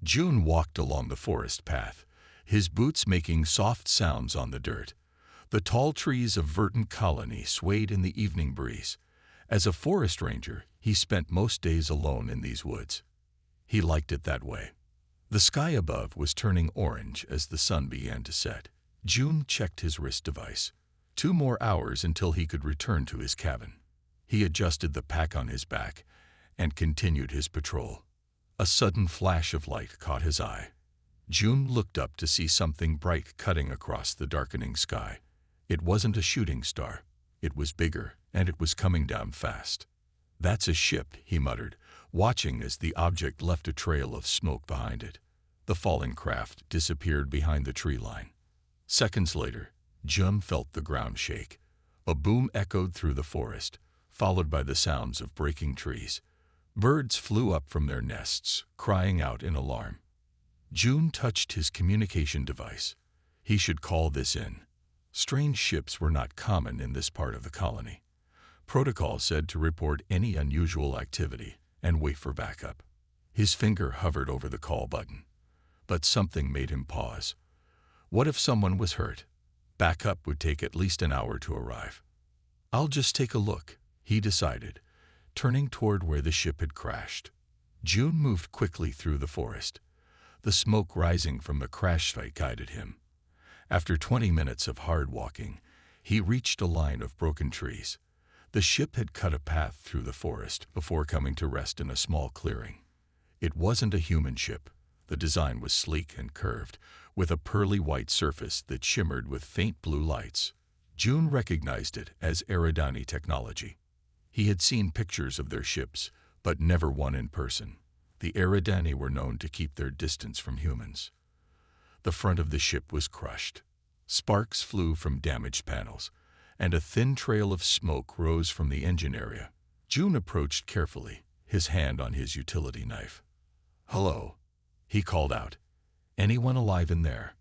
June walked along the forest path, his boots making soft sounds on the dirt. The tall trees of Verdant Colony swayed in the evening breeze. As a forest ranger, he spent most days alone in these woods. He liked it that way. The sky above was turning orange as the sun began to set. June checked his wrist device. 2 more hours until he could return to his cabin. He adjusted the pack on his back and continued his patrol. A sudden flash of light caught his eye. June looked up to see something bright cutting across the darkening sky. It wasn't a shooting star. It was bigger, and it was coming down fast. "That's a ship," he muttered, watching as the object left a trail of smoke behind it. The falling craft disappeared behind the tree line. Seconds later, June felt the ground shake. A boom echoed through the forest, followed by the sounds of breaking trees. Birds flew up from their nests, crying out in alarm. June touched his communication device. He should call this in. Strange ships were not common in this part of the colony. Protocol said to report any unusual activity and wait for backup. His finger hovered over the call button. But something made him pause. What if someone was hurt? Backup would take at least an hour to arrive. "I'll just take a look," he decided, turning toward where the ship had crashed. June moved quickly through the forest. The smoke rising from the crash site guided him. After 20 minutes of hard walking, he reached a line of broken trees. The ship had cut a path through the forest before coming to rest in a small clearing. It wasn't a human ship. The design was sleek and curved, with a pearly white surface that shimmered with faint blue lights. June recognized it as Eridani technology. He had seen pictures of their ships, but never one in person. The Eridani were known to keep their distance from humans. The front of the ship was crushed. Sparks flew from damaged panels, and a thin trail of smoke rose from the engine area. June approached carefully, his hand on his utility knife. "Hello," he called out. "Anyone alive in there?"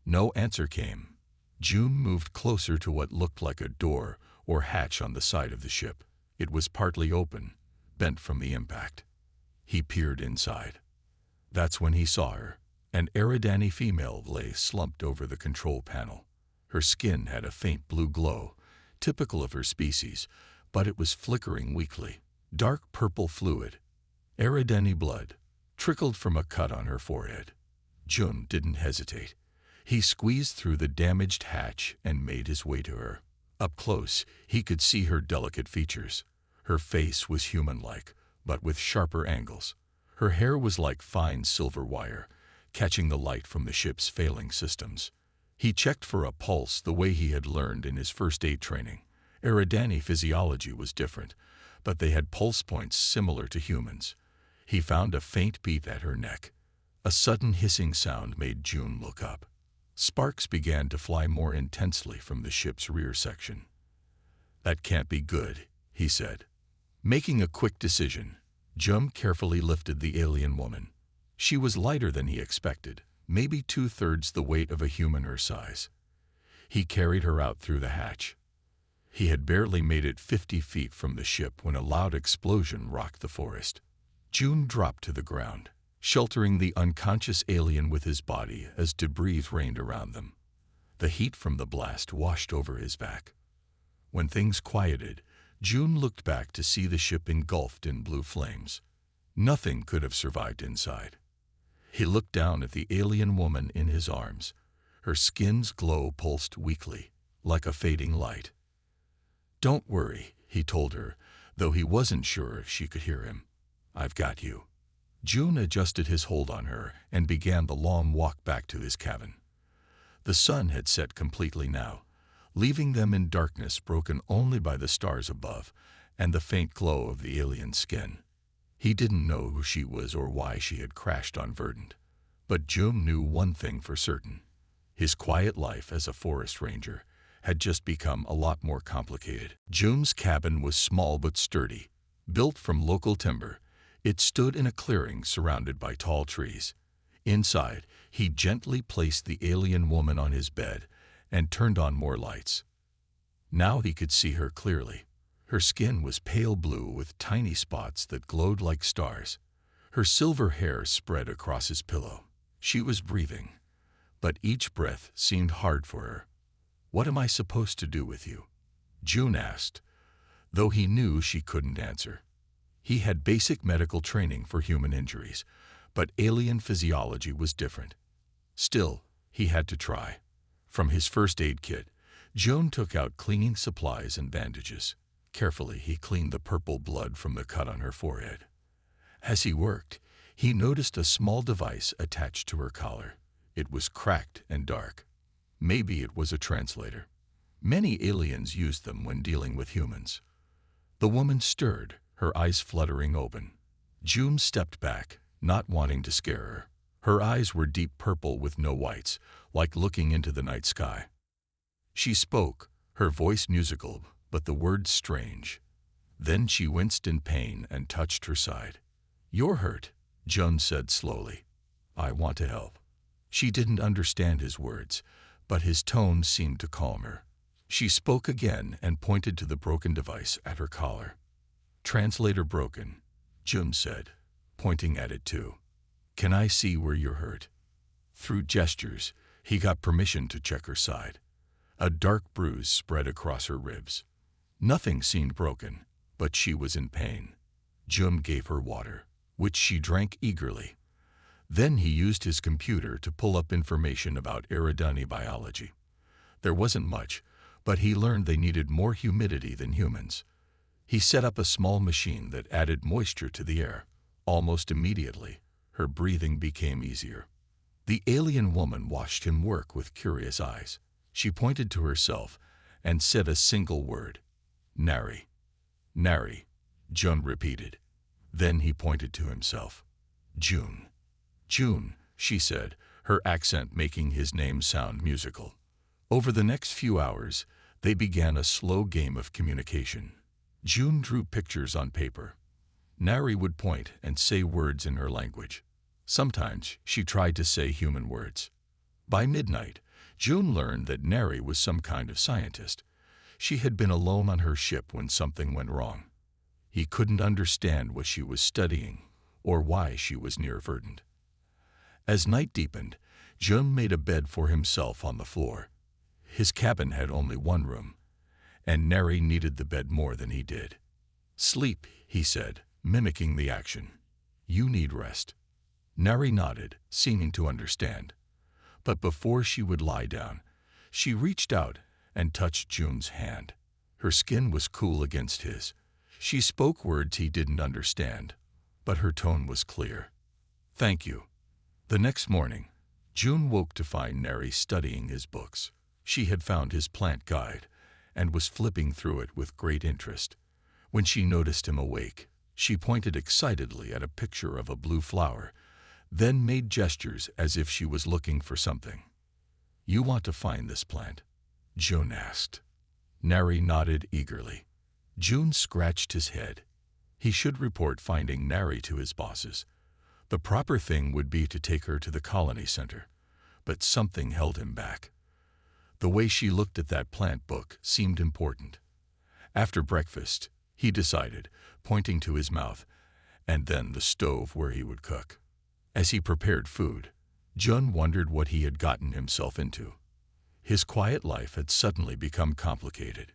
No answer came. June moved closer to what looked like a door or hatch on the side of the ship. It was partly open, bent from the impact. He peered inside. That's when he saw her. An Eridani female lay slumped over the control panel. Her skin had a faint blue glow, typical of her species, but it was flickering weakly. Dark purple fluid, Eridani blood, trickled from a cut on her forehead. June didn't hesitate. He squeezed through the damaged hatch and made his way to her. Up close, he could see her delicate features. Her face was human-like, but with sharper angles. Her hair was like fine silver wire, catching the light from the ship's failing systems. He checked for a pulse the way he had learned in his first aid training. Eridani physiology was different, but they had pulse points similar to humans. He found a faint beat at her neck. A sudden hissing sound made June look up. Sparks began to fly more intensely from the ship's rear section. "That can't be good," he said. Making a quick decision, June carefully lifted the alien woman. She was lighter than he expected, maybe 2/3 the weight of a human her size. He carried her out through the hatch. He had barely made it 50 feet from the ship when a loud explosion rocked the forest. June dropped to the ground, sheltering the unconscious alien with his body as debris rained around them. The heat from the blast washed over his back. When things quieted, June looked back to see the ship engulfed in blue flames. Nothing could have survived inside. He looked down at the alien woman in his arms. Her skin's glow pulsed weakly, like a fading light. "Don't worry," he told her, though he wasn't sure if she could hear him. "I've got you." June adjusted his hold on her and began the long walk back to his cabin. The sun had set completely now, leaving them in darkness broken only by the stars above and the faint glow of the alien's skin. He didn't know who she was or why she had crashed on Verdant, but June knew one thing for certain. His quiet life as a forest ranger had just become a lot more complicated. June's cabin was small but sturdy, built from local timber. It stood in a clearing surrounded by tall trees. Inside, he gently placed the alien woman on his bed and turned on more lights. Now he could see her clearly. Her skin was pale blue with tiny spots that glowed like stars. Her silver hair spread across his pillow. She was breathing, but each breath seemed hard for her. "What am I supposed to do with you?" June asked, though he knew she couldn't answer. He had basic medical training for human injuries, but alien physiology was different. Still, he had to try. From his first aid kit, June took out cleaning supplies and bandages. Carefully, he cleaned the purple blood from the cut on her forehead. As he worked, he noticed a small device attached to her collar. It was cracked and dark. Maybe it was a translator. Many aliens used them when dealing with humans. The woman stirred, her eyes fluttering open. June stepped back, not wanting to scare her. Her eyes were deep purple with no whites, like looking into the night sky. She spoke, her voice musical, but the words strange. Then she winced in pain and touched her side. "You're hurt," June said slowly. "I want to help." She didn't understand his words, but his tone seemed to calm her. She spoke again and pointed to the broken device at her collar. "Translator broken," June said, pointing at it too. "Can I see where you're hurt?" Through gestures, he got permission to check her side. A dark bruise spread across her ribs. Nothing seemed broken, but she was in pain. June gave her water, which she drank eagerly. Then he used his computer to pull up information about Eridani biology. There wasn't much, but he learned they needed more humidity than humans. He set up a small machine that added moisture to the air. Almost immediately, her breathing became easier. The alien woman watched him work with curious eyes. She pointed to herself and said a single word, "Nari." "Nari," June repeated. Then he pointed to himself. "June." "June," she said, her accent making his name sound musical. Over the next few hours, they began a slow game of communication. June drew pictures on paper. Nari would point and say words in her language. Sometimes she tried to say human words. By midnight, June learned that Nari was some kind of scientist. She had been alone on her ship when something went wrong. He couldn't understand what she was studying or why she was near Verdant. As night deepened, June made a bed for himself on the floor. His cabin had only one room, and Neri needed the bed more than he did. "Sleep," he said, mimicking the action. "You need rest." Neri nodded, seeming to understand. But before she would lie down, she reached out and touched June's hand. Her skin was cool against his. She spoke words he didn't understand, but her tone was clear. "Thank you." The next morning, June woke to find Neri studying his books. She had found his plant guide and was flipping through it with great interest. When she noticed him awake, she pointed excitedly at a picture of a blue flower, then made gestures as if she was looking for something. "You want to find this plant?" June asked. Neri nodded eagerly. June scratched his head. He should report finding Neri to his bosses. The proper thing would be to take her to the colony center, but something held him back. The way she looked at that plant book seemed important. After breakfast, he decided, pointing to his mouth, and then the stove where he would cook. As he prepared food, June wondered what he had gotten himself into. His quiet life had suddenly become complicated.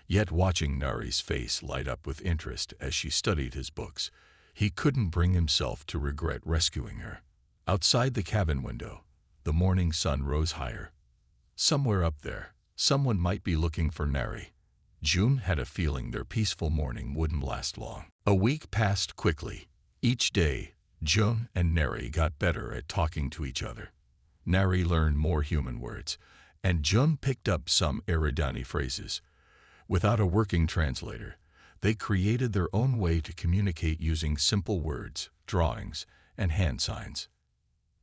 Yet watching Nari's face light up with interest as she studied his books, he couldn't bring himself to regret rescuing her. Outside the cabin window, the morning sun rose higher. Somewhere up there, someone might be looking for Nari. June had a feeling their peaceful morning wouldn't last long. A week passed quickly. Each day, June and Nari got better at talking to each other. Nari learned more human words, and June picked up some Eridani phrases. Without a working translator, they created their own way to communicate using simple words, drawings, and hand signs.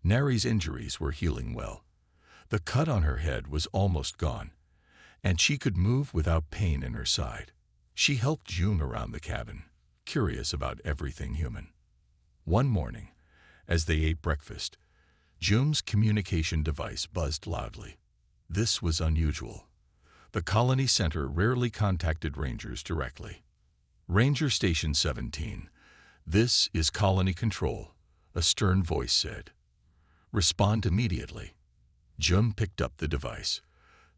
Nari's injuries were healing well. The cut on her head was almost gone, and she could move without pain in her side. She helped June around the cabin, curious about everything human. One morning, as they ate breakfast, June's communication device buzzed loudly. This was unusual. The colony center rarely contacted rangers directly. "Ranger Station 17, "This is colony control," a stern voice said. "Respond immediately." Jun picked up the device.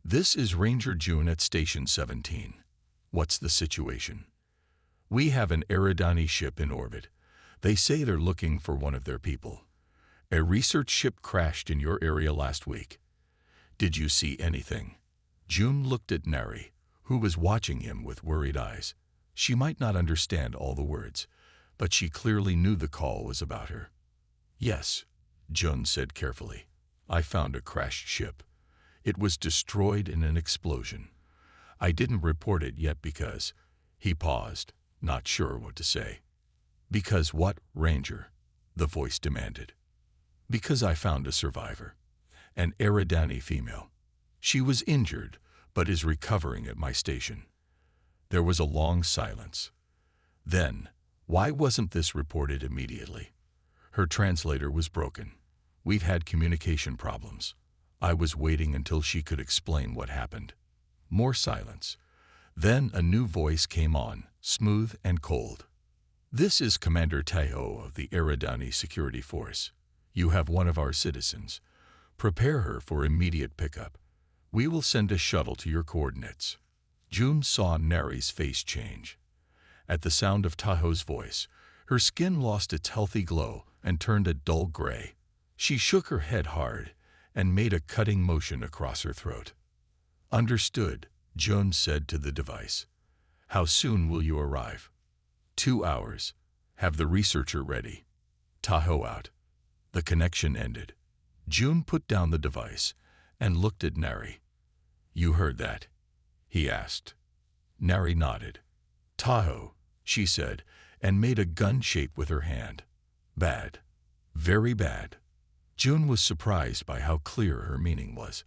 "This is Ranger June at Station 17. What's the situation?" "We have an Eridani ship in orbit. They say they're looking for one of their people. A research ship crashed in your area last week. Did you see anything?" June looked at Neri, who was watching him with worried eyes. She might not understand all the words, but she clearly knew the call was about her. "Yes," Jun said carefully. "I found a crashed ship. It was destroyed in an explosion. I didn't report it yet because—" He paused, not sure what to say. "Because what, Ranger?" the voice demanded. "Because I found a survivor. An Eridani female. She was injured, but is recovering at my station." There was a long silence. Then, why wasn't this reported immediately? Her translator was broken. "We've had communication problems. I was waiting until she could explain what happened." More silence. Then a new voice came on, smooth and cold. "This is Commander Taiho of the Eridani Security Force. You have one of our citizens. Prepare her for immediate pickup. We will send a shuttle to your coordinates." June saw Neri's face change. At the sound of Taiho's voice, her skin lost its healthy glow and turned a dull gray. She shook her head hard and made a cutting motion across her throat. "Understood," June said to the device. "How soon will you arrive?" 2 hours. Have the researcher ready." Taiho out. The connection ended. June put down the device and looked at Neri. "You heard that?" he asked. Neri nodded. "Taiho," she said, and made a gun shape with her hand. "Bad. Very bad." June was surprised by how clear her meaning was.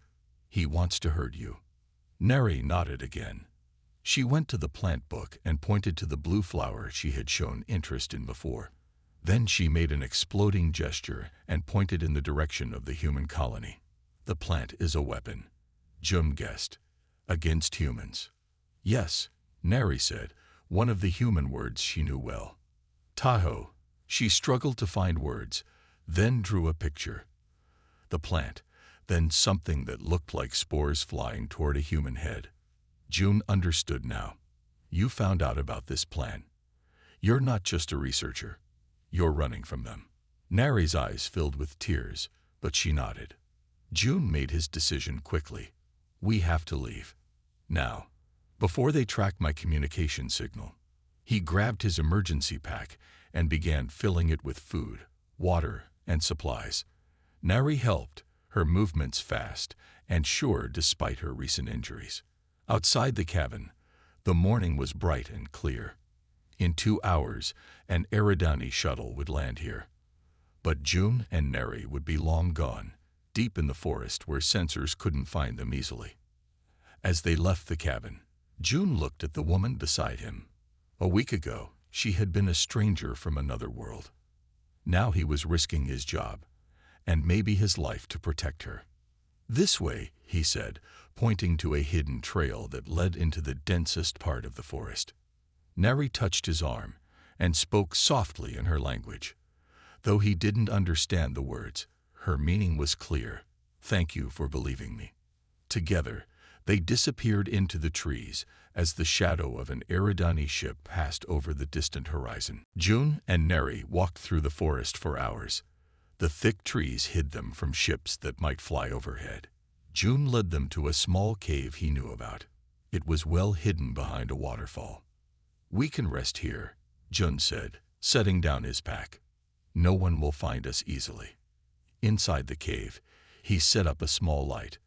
"He wants to hurt you." Neri nodded again. She went to the plant book and pointed to the blue flower she had shown interest in before. Then she made an exploding gesture and pointed in the direction of the human colony. "The plant is a weapon," June guessed. "Against humans." "Yes," Neri said, one of the human words she knew well. "Taiho." She struggled to find words, then drew a picture. The plant, then something that looked like spores flying toward a human head. June understood now. "You found out about this plant. You're not just a researcher. You're running from them." Neri's eyes filled with tears, but she nodded. June made his decision quickly. "We have to leave. Now. Before they track my communication signal." He grabbed his emergency pack and began filling it with food, water, and supplies. Neri helped, her movements fast and sure despite her recent injuries. Outside the cabin, the morning was bright and clear. In 2 hours, an Eridani shuttle would land here. But June and Neri would be long gone, deep in the forest where sensors couldn't find them easily. As they left the cabin, June looked at the woman beside him. A week ago, she had been a stranger from another world. Now he was risking his job, and maybe his life to protect her. "This way," he said, pointing to a hidden trail that led into the densest part of the forest. Neri touched his arm and spoke softly in her language. Though he didn't understand the words, her meaning was clear. "Thank you for believing me." Together, they disappeared into the trees as the shadow of an Eridani ship passed over the distant horizon. June and Neri walked through the forest for hours. The thick trees hid them from ships that might fly overhead. June led them to a small cave he knew about. It was well hidden behind a waterfall. "We can rest here," June said, setting down his pack. "No one will find us easily." Inside the cave, he set up a small light.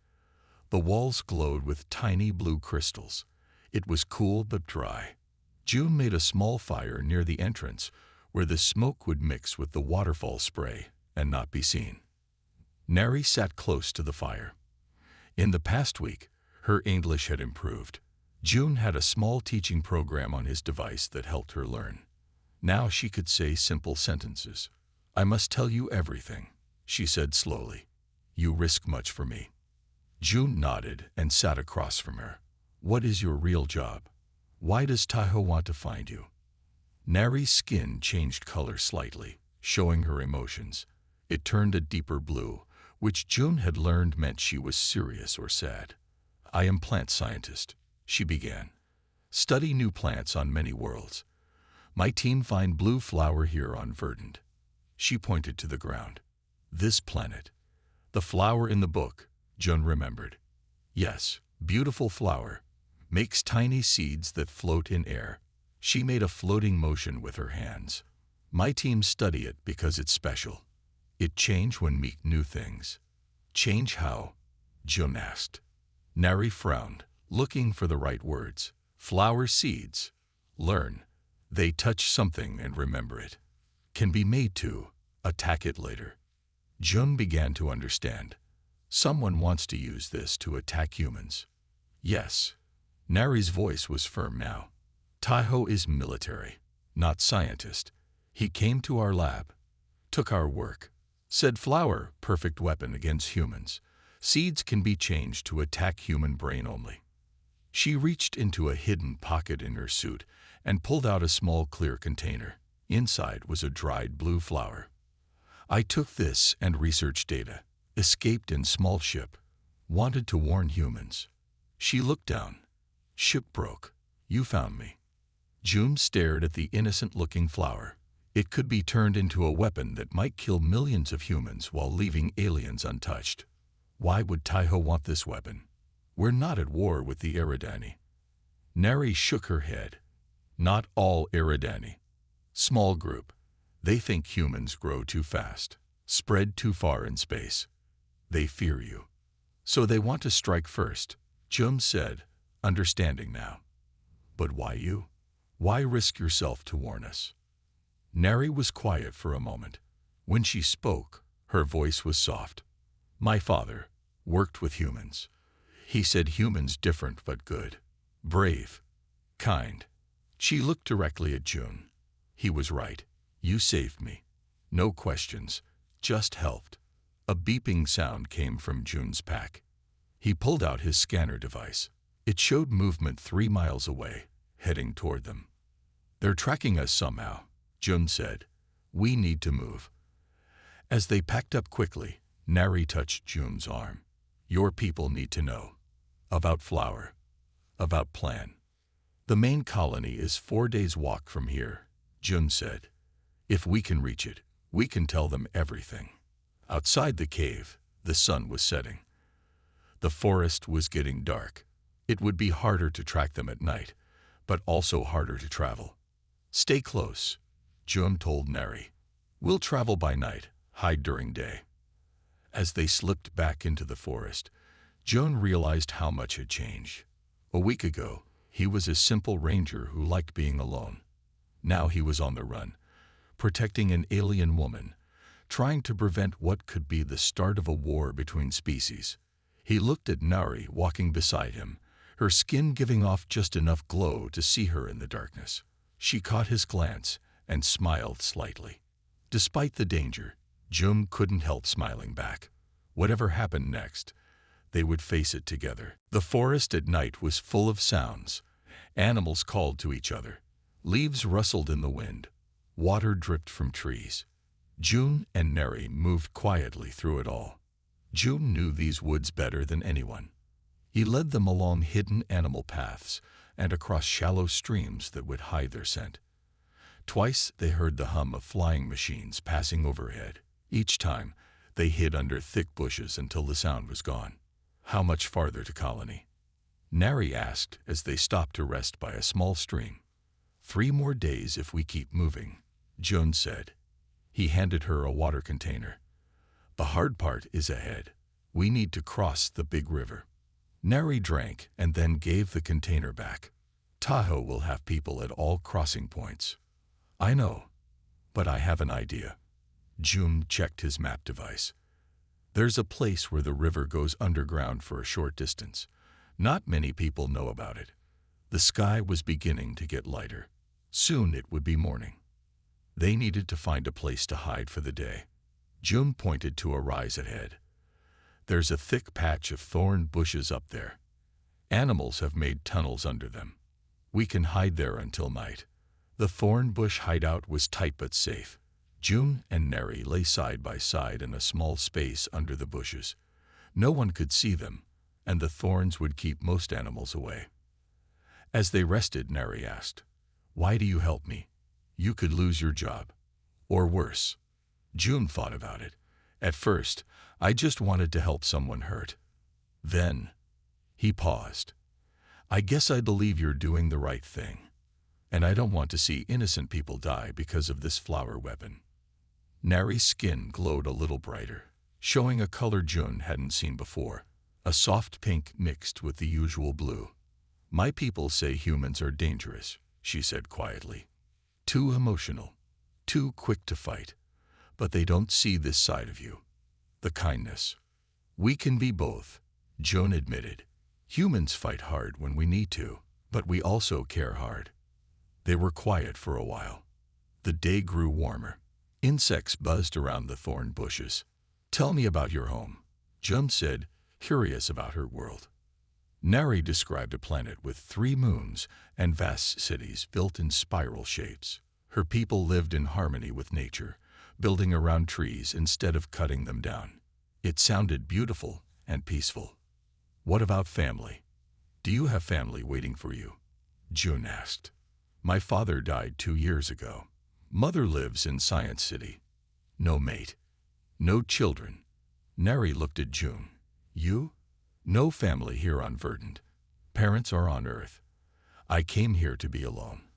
The walls glowed with tiny blue crystals. It was cool but dry. June made a small fire near the entrance where the smoke would mix with the waterfall spray and not be seen. Neri sat close to the fire. In the past week, her English had improved. June had a small teaching program on his device that helped her learn. Now she could say simple sentences. "I must tell you everything," she said slowly. "You risk much for me." June nodded and sat across from her. "What is your real job? Why does Taiho want to find you?" Nari's skin changed color slightly, showing her emotions. It turned a deeper blue, which June had learned meant she was serious or sad. "I am plant scientist," she began. "Study new plants on many worlds. My team find blue flower here on Verdant." She pointed to the ground. "This planet." "The flower in the book," June remembered. "Yes, beautiful flower. Makes tiny seeds that float in air." She made a floating motion with her hands. "My team study it because it's special. It change when meet new things." "Change how?" June asked. Nari frowned, looking for the right words. "Flower seeds. Learn. They touch something and remember it. Can be made to attack it later." June began to understand. Someone wants to use this to attack humans. "Yes." Nari's voice was firm now. "Taiho is military, not scientist. He came to our lab, took our work, said flower, perfect weapon against humans. Seeds can be changed to attack human brain only." She reached into a hidden pocket in her suit and pulled out a small clear container. Inside was a dried blue flower. "I took this and researched data. Escaped in small ship. Wanted to warn humans." She looked down. "Ship broke. You found me." June stared at the innocent-looking flower. It could be turned into a weapon that might kill millions of humans while leaving aliens untouched. Why would Taiho want this weapon? "We're not at war with the Eridani." Nari shook her head. "Not all Eridani. Small group. They think humans grow too fast, spread too far in space. They fear you. So they want to strike first," Jum said, understanding now. "But why you? Why risk yourself to warn us?" Nari was quiet for a moment. When she spoke, her voice was soft. "My father worked with humans. He said humans different but good, brave, kind." She looked directly at June. "He was right. You saved me. No questions, just helped." A beeping sound came from June's pack. He pulled out his scanner device. It showed movement 3 miles away, heading toward them. "They're tracking us somehow," June said. "We need to move." As they packed up quickly, Nari touched June's arm. "Your people need to know. About flower. About plan. The main colony is 4 days' walk from here," June said. "If we can reach it, we can tell them everything." Outside the cave, the sun was setting. The forest was getting dark. It would be harder to track them at night, but also harder to travel. "Stay close," June told Nari. "We'll travel by night, hide during day." As they slipped back into the forest, June realized how much had changed. A week ago, he was a simple ranger who liked being alone. Now he was on the run, protecting an alien woman, trying to prevent what could be the start of a war between species. He looked at Nari walking beside him, her skin giving off just enough glow to see her in the darkness. She caught his glance and smiled slightly. Despite the danger, June couldn't help smiling back. Whatever happened next, they would face it together. The forest at night was full of sounds. Animals called to each other. Leaves rustled in the wind. Water dripped from trees. June and Neri moved quietly through it all. June knew these woods better than anyone. He led them along hidden animal paths and across shallow streams that would hide their scent. Twice they heard the hum of flying machines passing overhead. Each time, they hid under thick bushes until the sound was gone. "How much farther to colony?" Nari asked as they stopped to rest by a small stream. 3 more days if we keep moving," June said. He handed her a water container. "The hard part is ahead. We need to cross the big river." Nari drank and then gave the container back. "Tahoe will have people at all crossing points." "I know, but I have an idea." June checked his map device. "There's a place where the river goes underground for a short distance. Not many people know about it." The sky was beginning to get lighter. Soon it would be morning. They needed to find a place to hide for the day. June pointed to a rise ahead. "There's a thick patch of thorn bushes up there. Animals have made tunnels under them. We can hide there until night. The thorn bush hideout was tight but safe. June and Neri lay side by side in a small space under the bushes. No one could see them, and the thorns would keep most animals away. As they rested, Neri asked, "Why do you help me? You could lose your job. Or worse." June thought about it. "At first, I just wanted to help someone hurt. Then," he paused, "I guess I believe you're doing the right thing. And I don't want to see innocent people die because of this flower weapon." Neri's skin glowed a little brighter, showing a color June hadn't seen before, a soft pink mixed with the usual blue. "My people say humans are dangerous," she said quietly. "Too emotional, too quick to fight. But they don't see this side of you, the kindness." "We can be both," June admitted. "Humans fight hard when we need to, but we also care hard." They were quiet for a while. The day grew warmer. Insects buzzed around the thorn bushes. "Tell me about your home," June said, curious about her world. Neri described a planet with 3 moons and vast cities built in spiral shapes. Her people lived in harmony with nature, building around trees instead of cutting them down. It sounded beautiful and peaceful. "What about family? Do you have family waiting for you?" June asked. "My father died 2 years ago. Mother lives in Science City. No mate. No children." Neri looked at June. "You?" "No family here on Verdant. Parents are on Earth. I came here to be alone.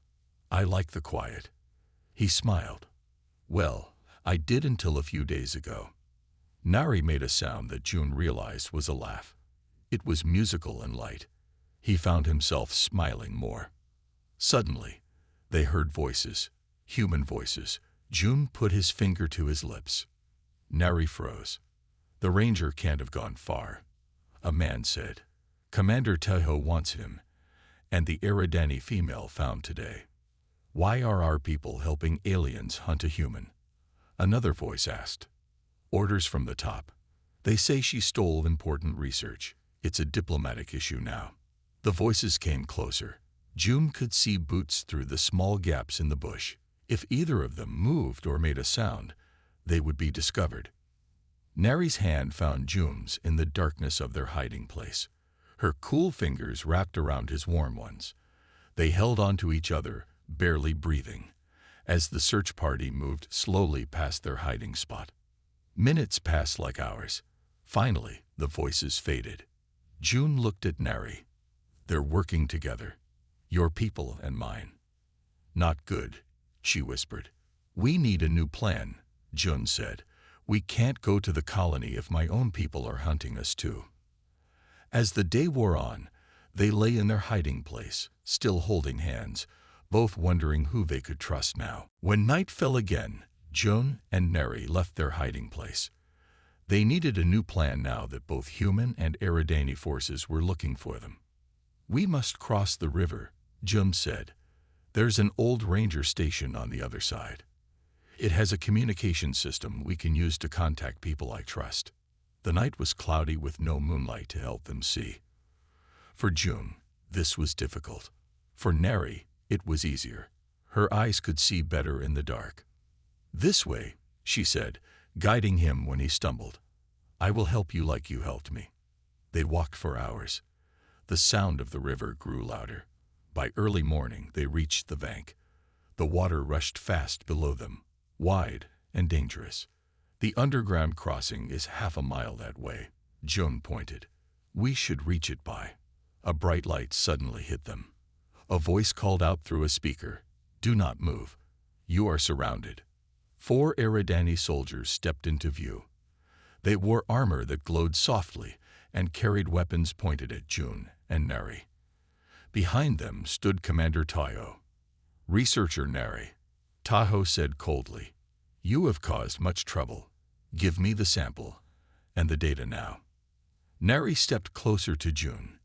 I like the quiet." He smiled. "Well, I did until a few days ago." Neri made a sound that June realized was a laugh. It was musical and light. He found himself smiling more. Suddenly, they heard voices, human voices. June put his finger to his lips. Neri froze. "The ranger can't have gone far," a man said. "Commander Tahoe wants him, and the Eridani female found today." "Why are our people helping aliens hunt a human?" another voice asked. "Orders from the top. They say she stole important research. It's a diplomatic issue now." The voices came closer. June could see boots through the small gaps in the bush. If either of them moved or made a sound, they would be discovered. Neri's hand found June's in the darkness of their hiding place. Her cool fingers wrapped around his warm ones. They held onto each other, barely breathing, as the search party moved slowly past their hiding spot. Minutes passed like hours. Finally, the voices faded. June looked at Neri. "They're working together. Your people and mine." "Not good," she whispered. "We need a new plan," June said. "We can't go to the colony if my own people are hunting us too." As the day wore on, they lay in their hiding place, still holding hands, both wondering who they could trust now. When night fell again, June and Neri left their hiding place. They needed a new plan now that both human and Eridani forces were looking for them. "We must cross the river," June said. "There's an old ranger station on the other side. It has a communication system we can use to contact people I trust." The night was cloudy with no moonlight to help them see. For June, this was difficult. For Neri, it was easier. Her eyes could see better in the dark. "This way," she said, guiding him when he stumbled. "I will help you like you helped me." They walked for hours. The sound of the river grew louder. By early morning, they reached the bank. The water rushed fast below them, wide and dangerous. "The underground crossing is half a mile that way," June pointed. "We should reach it by." A bright light suddenly hit them. A voice called out through a speaker, "Do not move. You are surrounded." 4 Eridani soldiers stepped into view. They wore armor that glowed softly and carried weapons pointed at June and Neri. Behind them stood Commander Tahoe. "Researcher Neri," Tahoe said coldly, "you have caused much trouble. Give me the sample and the data now." Neri stepped closer to June.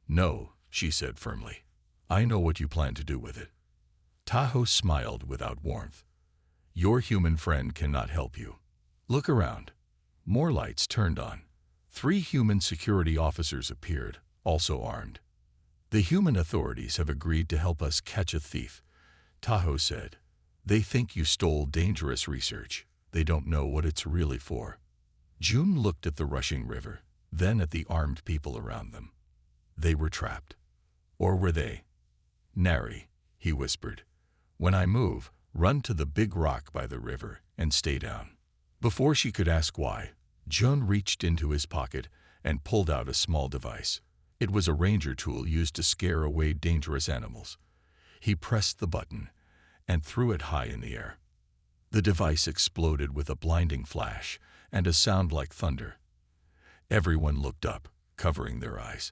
"No," she said firmly. "I know what you plan to do with it." Tahoe smiled without warmth. "Your human friend cannot help you. Look around." More lights turned on. 3 human security officers appeared, also armed. "The human authorities have agreed to help us catch a thief. Tahoe said. They think you stole dangerous research. They don't know what it's really for. June looked at the rushing river, then at the armed people around them. They were trapped. Or were they? Nary, he whispered. When I move, run to the big rock by the river and stay down. Before she could ask why, June reached into his pocket and pulled out a small device. It was a ranger tool used to scare away dangerous animals. He pressed the button and threw it high in the air. The device exploded with a blinding flash and a sound like thunder. Everyone looked up, covering their eyes.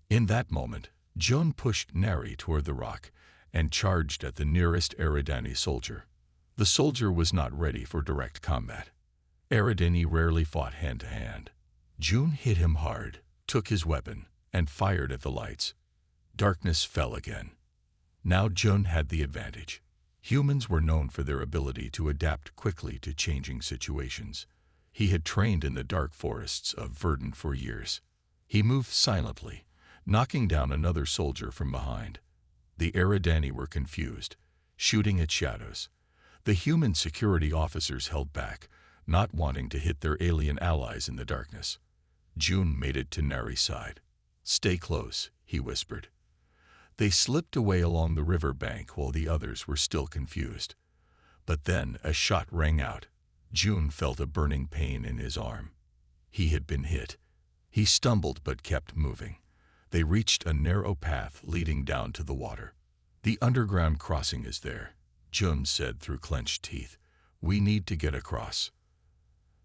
In that moment, June pushed Nary toward the rock and charged at the nearest Eridani soldier. The soldier was not ready for direct combat. Eridani rarely fought hand-to-hand. June hit him hard, took his weapon, and fired at the lights. Darkness fell again. Now June had the advantage. Humans were known for their ability to adapt quickly to changing situations. He had trained in the dark forests of Verdun for years. He moved silently, knocking down another soldier from behind. The Eridani were confused, shooting at shadows. The human security officers held back, not wanting to hit their alien allies in the darkness. June made it to Nary's side. "Stay close," he whispered. They slipped away along the river bank while the others were still confused. But then a shot rang out. June felt a burning pain in his arm. He had been hit. He stumbled but kept moving. They reached a narrow path leading down to the water. "The underground crossing is there," June said through clenched teeth. "We need to get across."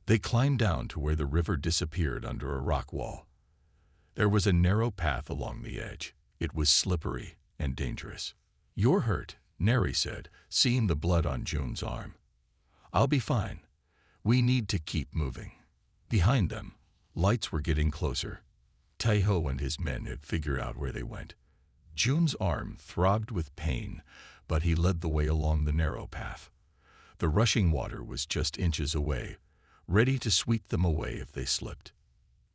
They climbed down to where the river disappeared under a rock wall. There was a narrow path along the edge. It was slippery and dangerous. "You're hurt," Nary said, seeing the blood on June's arm. "I'll be fine. We need to keep moving." Behind them, lights were getting closer. Tahoe and his men had figured out where they went. June's arm throbbed with pain, but he led the way along the narrow path. The rushing water was just inches away, ready to sweep them away if they slipped.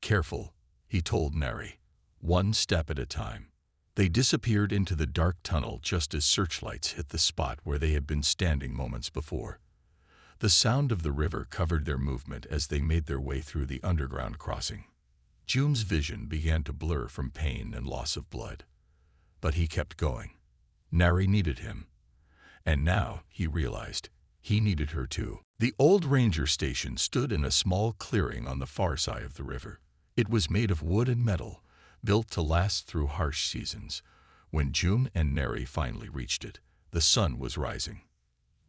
"Careful," he told Nary. "One step at a time." They disappeared into the dark tunnel just as searchlights hit the spot where they had been standing moments before. The sound of the river covered their movement as they made their way through the underground crossing. June's vision began to blur from pain and loss of blood. But he kept going. Nary needed him. And now, he realized, he needed her too. The old ranger station stood in a small clearing on the far side of the river. It was made of wood and metal, built to last through harsh seasons. When June and Nary finally reached it, the sun was rising.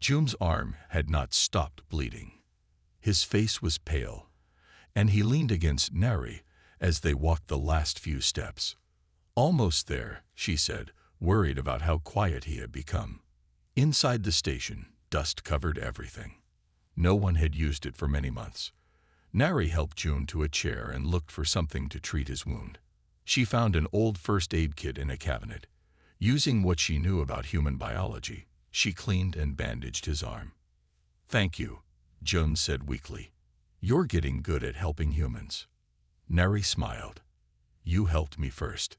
June's arm had not stopped bleeding. His face was pale, and he leaned against Nary as they walked the last few steps. "Almost there," she said, worried about how quiet he had become. Inside the station, dust covered everything. No one had used it for many months. Nary helped June to a chair and looked for something to treat his wound. She found an old first aid kit in a cabinet. Using what she knew about human biology, she cleaned and bandaged his arm. "Thank you," June said weakly. "You're getting good at helping humans." Nary smiled. "You helped me first."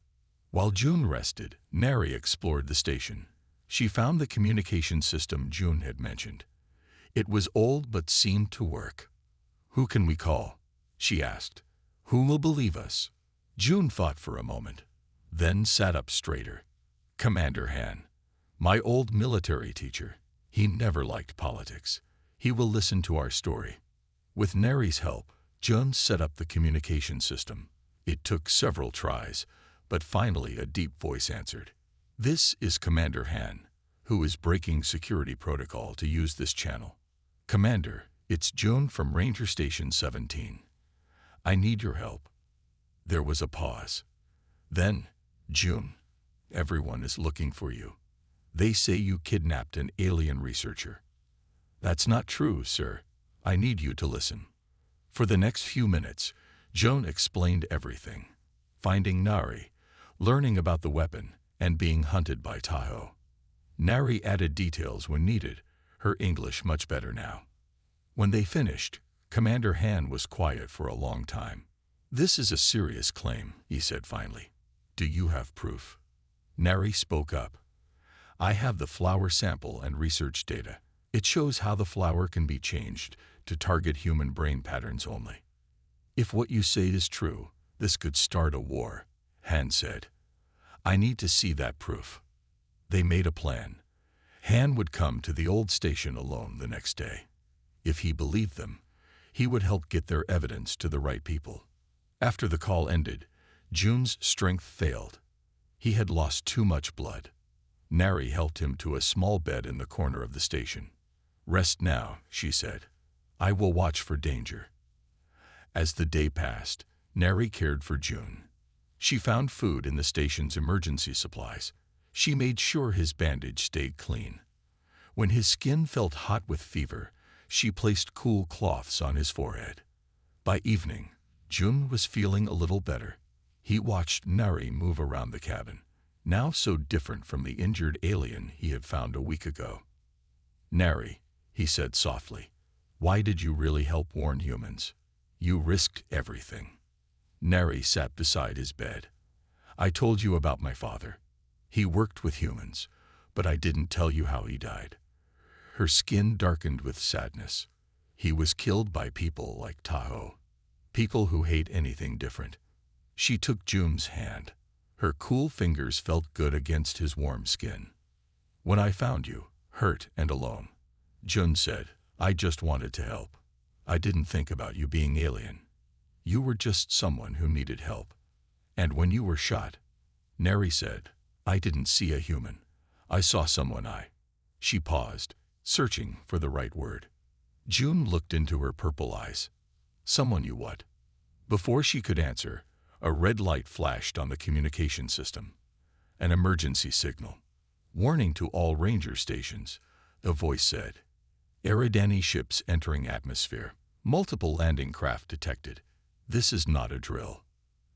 While June rested, Nary explored the station. She found the communication system June had mentioned. It was old but seemed to work. "Who can we call?" she asked. "Who will believe us?" June thought for a moment, then sat up straighter. "Commander Han, my old military teacher. He never liked politics. He will listen to our story." With Nary's help, June set up the communication system. It took several tries, but finally a deep voice answered. "This is Commander Han, who is breaking security protocol to use this channel. Commander, it's June from Ranger Station 17. I need your help." There was a pause. Then, "June, everyone is looking for you. They say you kidnapped an alien researcher." "That's not true, sir. I need you to listen." For the next few minutes, June explained everything. Finding Nary, learning about the weapon, and being hunted by Tahoe. Nary added details when needed, her English much better now. When they finished, Commander Han was quiet for a long time. "This is a serious claim," he said finally. "Do you have proof?" Nary spoke up. I have the flower sample and research data. It shows how the flower can be changed to target human brain patterns only. If what you say is true, this could start a war, Han said. I need to see that proof. They made a plan. Han would come to the old station alone the next day. If he believed them, he would help get their evidence to the right people. After the call ended, Jun's strength failed. He had lost too much blood. Nari helped him to a small bed in the corner of the station. Rest now, she said. I will watch for danger. As the day passed, Nari cared for Jun. She found food in the station's emergency supplies. She made sure his bandage stayed clean. When his skin felt hot with fever, she placed cool cloths on his forehead. By evening, Jun was feeling a little better. He watched Nari move around the cabin, now so different from the injured alien he had found a week ago. Nari, he said softly, why did you really help warn humans? You risked everything. Nari sat beside his bed. I told you about my father. He worked with humans, but I didn't tell you how he died. Her skin darkened with sadness. He was killed by people like Tahoe, people who hate anything different. She took Jun's hand. Her cool fingers felt good against his warm skin. When I found you, hurt and alone, Jun said, I just wanted to help. I didn't think about you being alien. You were just someone who needed help. And when you were shot, Nari said, I didn't see a human. I saw someone She paused, searching for the right word. Jun looked into her purple eyes. Someone you what? Before she could answer, a red light flashed on the communication system. An emergency signal. Warning to all ranger stations, the voice said. Eridani ships entering atmosphere. Multiple landing craft detected. This is not a drill.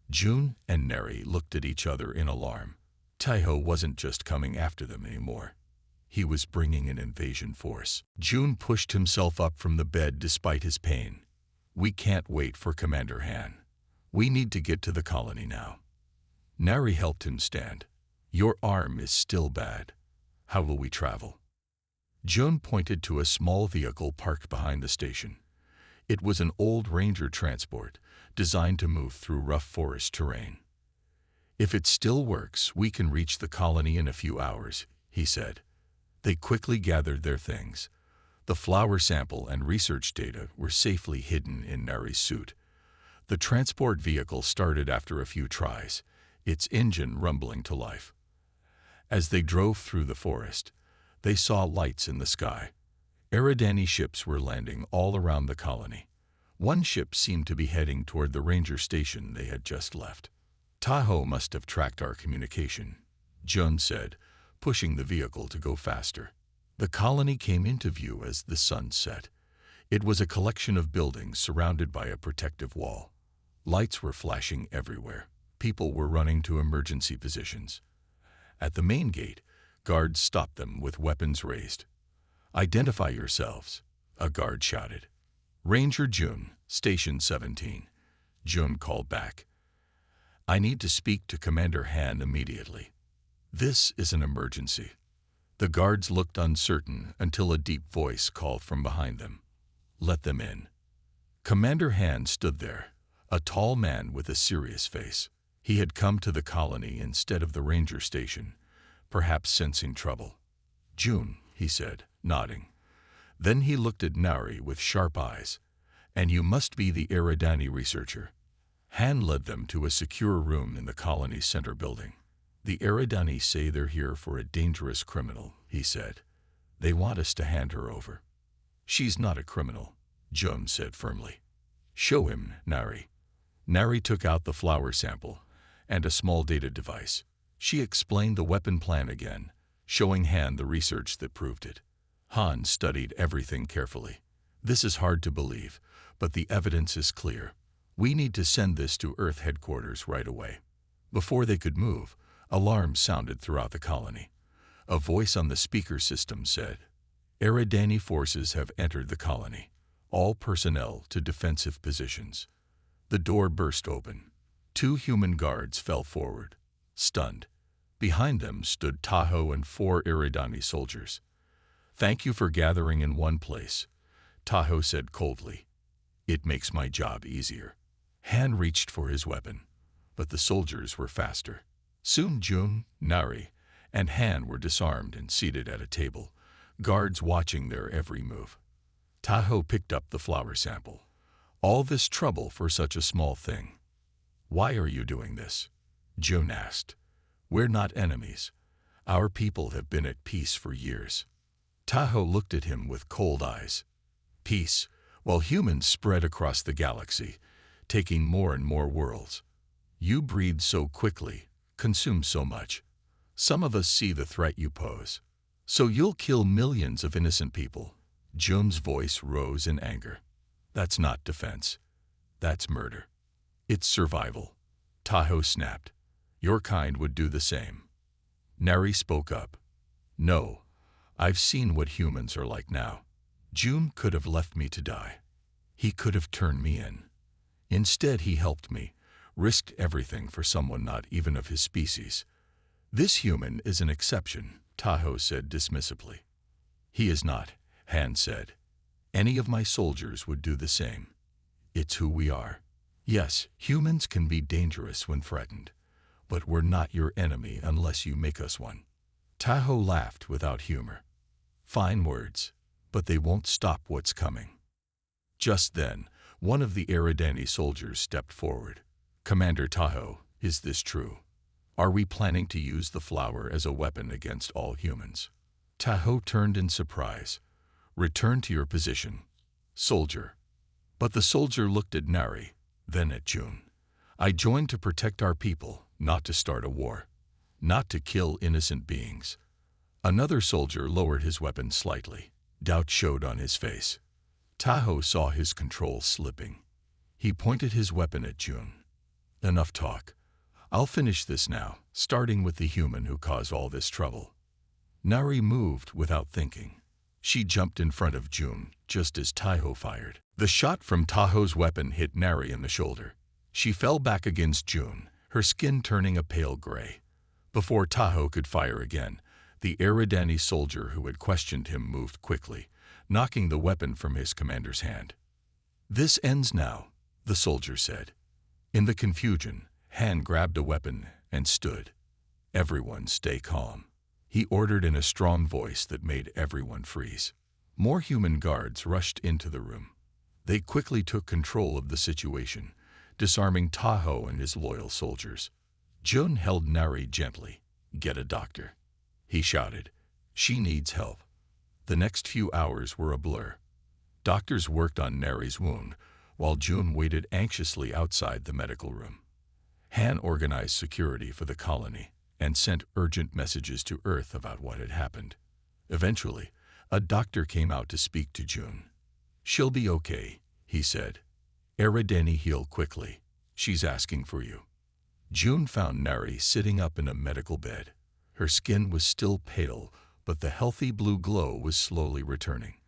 Jun and Nari looked at each other in alarm. Tahoe wasn't just coming after them anymore. He was bringing an invasion force. Jun pushed himself up from the bed despite his pain. We can't wait for Commander Han. We need to get to the colony now. Nari helped him stand. Your arm is still bad. How will we travel? Jun pointed to a small vehicle parked behind the station. It was an old ranger transport, designed to move through rough forest terrain. If it still works, we can reach the colony in a few hours, he said. They quickly gathered their things. The flower sample and research data were safely hidden in Nari's suit. The transport vehicle started after a few tries, its engine rumbling to life. As they drove through the forest, they saw lights in the sky. Eridani ships were landing all around the colony. One ship seemed to be heading toward the ranger station they had just left. Tahoe must have tracked our communication, Jun said, pushing the vehicle to go faster. The colony came into view as the sun set. It was a collection of buildings surrounded by a protective wall. Lights were flashing everywhere. People were running to emergency positions. At the main gate, guards stopped them with weapons raised. Identify yourselves, a guard shouted. Ranger Jun, Station 17. Jun called back. I need to speak to Commander Han immediately. This is an emergency. The guards looked uncertain until a deep voice called from behind them. Let them in. Commander Han stood there, a tall man with a serious face. He had come to the colony instead of the ranger station, perhaps sensing trouble. Jun, he said, nodding. Then he looked at Nari with sharp eyes. And you must be the Eridani researcher. Han led them to a secure room in the colony's center building. The Eridani say they're here for a dangerous criminal, he said. They want us to hand her over. She's not a criminal, Jun said firmly. Show him, Nari. Nari took out the flower sample and a small data device. She explained the weapon plan again, showing Han the research that proved it. Han studied everything carefully. This is hard to believe, but the evidence is clear. We need to send this to Earth headquarters right away. Before they could move, alarms sounded throughout the colony. A voice on the speaker system said, Eridani forces have entered the colony. All personnel to defensive positions. The door burst open. 2 human guards fell forward, stunned. Behind them stood Tahoe and 4 Eridani soldiers. "Thank you for gathering in one place," Tahoe said coldly. "It makes my job easier." Han reached for his weapon, but the soldiers were faster. Soon Jun, Nari, and Han were disarmed and seated at a table, guards watching their every move. Tahoe picked up the flower sample. "All this trouble for such a small thing. Why are you doing this?" Jun asked. "We're not enemies. Our people have been at peace for years." Tahoe looked at him with cold eyes. "Peace, while humans spread across the galaxy, taking more and more worlds. You breed so quickly, consume so much. Some of us see the threat you pose. So you'll kill millions of innocent people." Jun's voice rose in anger. "That's not defense. That's murder. It's survival." Tahoe snapped. "Your kind would do the same." Nari spoke up. "No, I've seen what humans are like now. Jun could have left me to die. He could have turned me in. Instead, he helped me, risked everything for someone not even of his species. This human is an exception," Tahoe said dismissively. "He is not," Han said. "Any of my soldiers would do the same. It's who we are. Yes, humans can be dangerous when threatened, but we're not your enemy unless you make us one." Tahoe laughed without humor. "Fine words, but they won't stop what's coming." Just then, one of the Eridani soldiers stepped forward. "Commander Tahoe, is this true? Are we planning to use the flower as a weapon against all humans?" Tahoe turned in surprise. "Return to your position, soldier." But the soldier looked at Nari, then at Jun. "I joined to protect our people, not to start a war, not to kill innocent beings." Another soldier lowered his weapon slightly. Doubt showed on his face. Tahoe saw his control slipping. He pointed his weapon at Jun. "Enough talk. I'll finish this now, starting with the human who caused all this trouble." Nari moved without thinking. She jumped in front of Jun just as Tahoe fired. The shot from Tahoe's weapon hit Nari in the shoulder. She fell back against Jun, her skin turning a pale gray. Before Tahoe could fire again, the Eridani soldier who had questioned him moved quickly, knocking the weapon from his commander's hand. "This ends now," the soldier said. In the confusion, Han grabbed a weapon and stood. "Everyone stay calm," he ordered in a strong voice that made everyone freeze. More human guards rushed into the room. They quickly took control of the situation, disarming Tahoe and his loyal soldiers. Jun held Nari gently. "Get a doctor," he shouted. "She needs help." The next few hours were a blur. Doctors worked on Nari's wound, while Jun waited anxiously outside the medical room. Han organized security for the colony and sent urgent messages to Earth about what had happened. Eventually, a doctor came out to speak to Jun. "She'll be okay," he said. "Eridani heal quickly. She's asking for you." Jun found Nari sitting up in a medical bed. Her skin was still pale, but the healthy blue glow was slowly returning.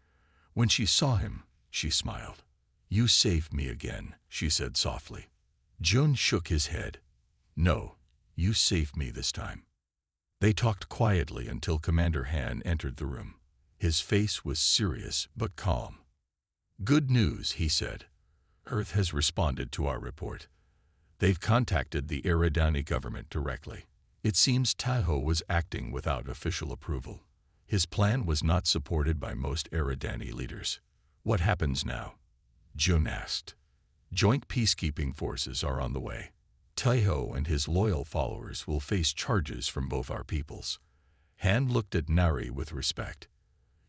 When she saw him, she smiled. "You saved me again," she said softly. Jun shook his head. "No, you saved me this time." They talked quietly until Commander Han entered the room. His face was serious but calm. "Good news," he said. "Earth has responded to our report. They've contacted the Eridani government directly. It seems Tahoe was acting without official approval. His plan was not supported by most Eridani leaders." "What happens now?" Jun asked. "Joint peacekeeping forces are on the way. Tahoe and his loyal followers will face charges from both our peoples." Han looked at Nari with respect.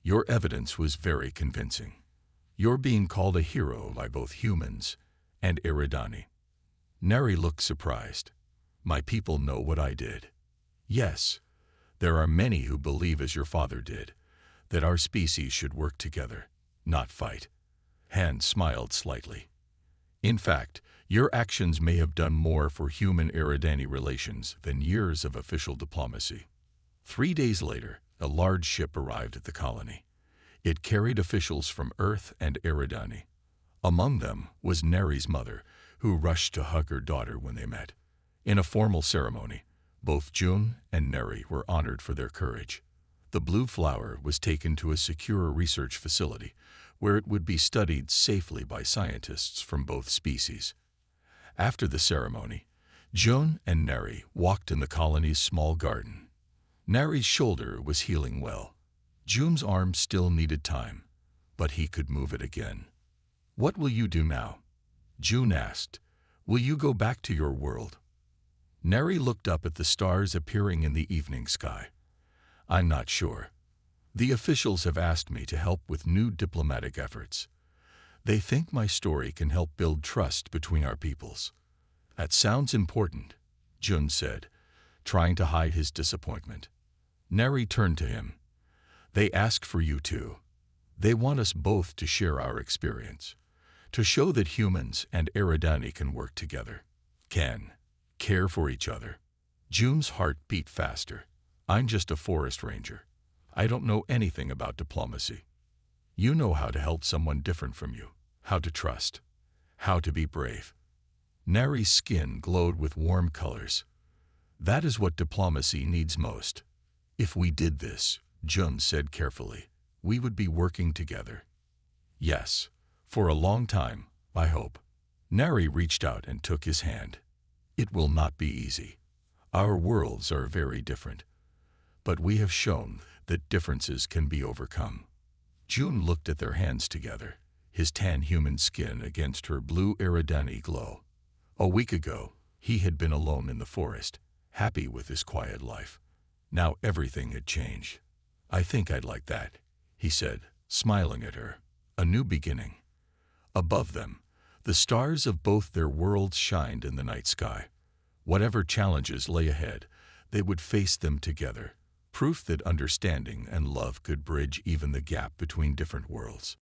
"Your evidence was very convincing. You're being called a hero by both humans and Eridani." Nari looked surprised. "My people know what I did." "Yes, there are many who believe as your father did, that our species should work together, not fight." Han smiled slightly. "In fact, your actions may have done more for human-Eridani relations than years of official diplomacy." 3 days later, a large ship arrived at the colony. It carried officials from Earth and Eridani. Among them was Nari's mother, who rushed to hug her daughter when they met. In a formal ceremony, Both June and Neri were honored for their courage. The blue flower was taken to a secure research facility where it would be studied safely by scientists from both species. After the ceremony, June and Neri walked in the colony's small garden. Neri's shoulder was healing well. June's arm still needed time, but he could move it again. "What will you do now?" June asked. "Will you go back to your world?" Neri looked up at the stars appearing in the evening sky. "I'm not sure. The officials have asked me to help with new diplomatic efforts. They think my story can help build trust between our peoples." "That sounds important," June said, trying to hide his disappointment. Neri turned to him. "They asked for you too. They want us both to share our experience, to show that humans and Eridani can work together, can care for each other." June's heart beat faster. "I'm just a forest ranger. I don't know anything about diplomacy. You know how to help someone different from you, how to trust, how to be brave." Neri's skin glowed with warm colors. "That is what diplomacy needs most. If we did this," June said carefully, "we would be working together. Yes, for a long time, I hope." Neri reached out and took his hand. "It will not be easy. Our worlds are very different. But we have shown that differences can be overcome." June looked at their hands together, his tan human skin against her blue Eridani glow. A week ago, he had been alone in the forest, happy with his quiet life. Now everything had changed. "I think I'd like that," he said, smiling at her. A new beginning. Above them, the stars of both their worlds shined in the night sky. Whatever challenges lay ahead, they would face them together, proof that understanding and love could bridge even the gap between different worlds.